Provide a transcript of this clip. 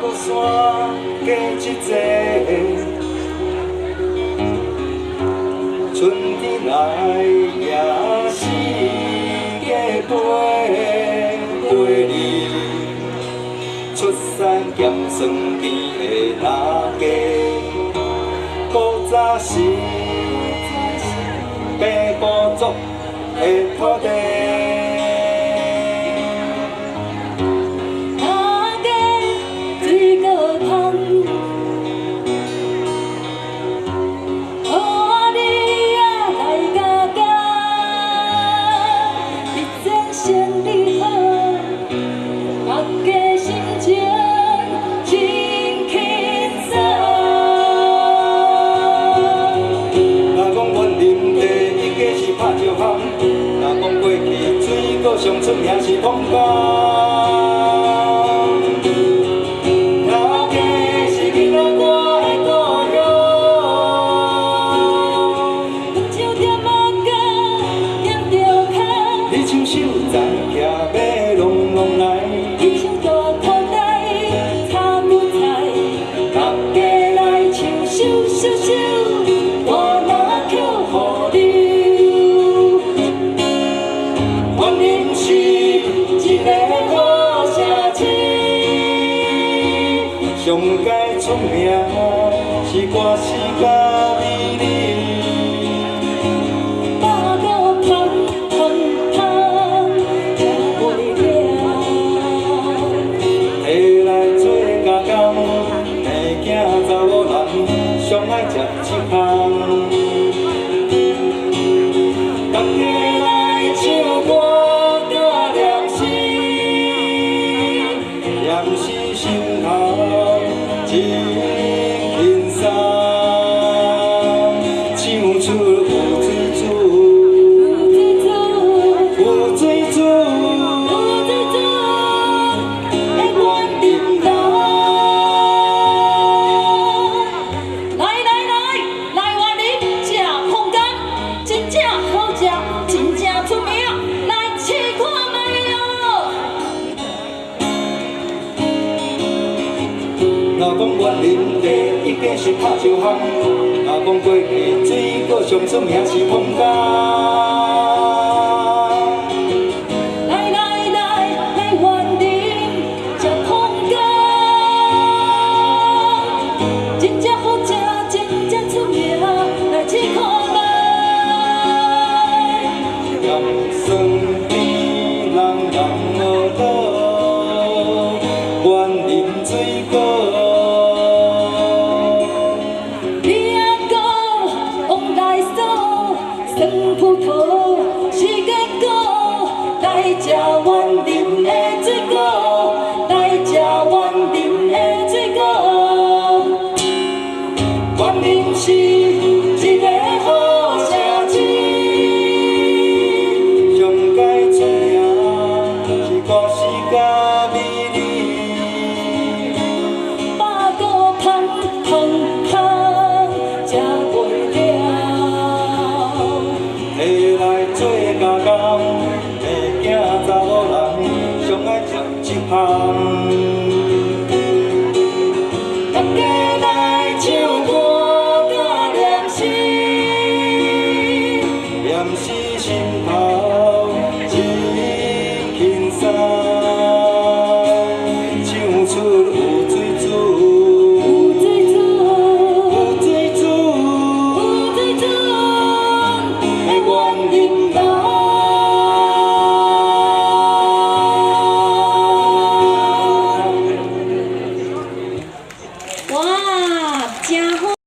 个山加一座，春天来也是加飞，飞离出山咸酸甜的那家，古早时白布族的土地。 上出名是通江，老家是囡仔我的故乡。阮酒店仔甲咸着脚，你唱首在骑马隆隆来，你唱大土台插骨菜，大家来唱首首首，我若扣予你。 上界出名是歌词甲美丽，大刀捧捧捧吃袂了，摕来做加工，生囝查某人上爱食这项。大家来唱歌甲念诗，念诗心头。 真轻松，唱出有水准，有水准的原林人。来原林吃风干，真正好食，真正出名，来试看卖哦。 若讲园林地，已经是拍石巷；若讲过去水果上出名是通江。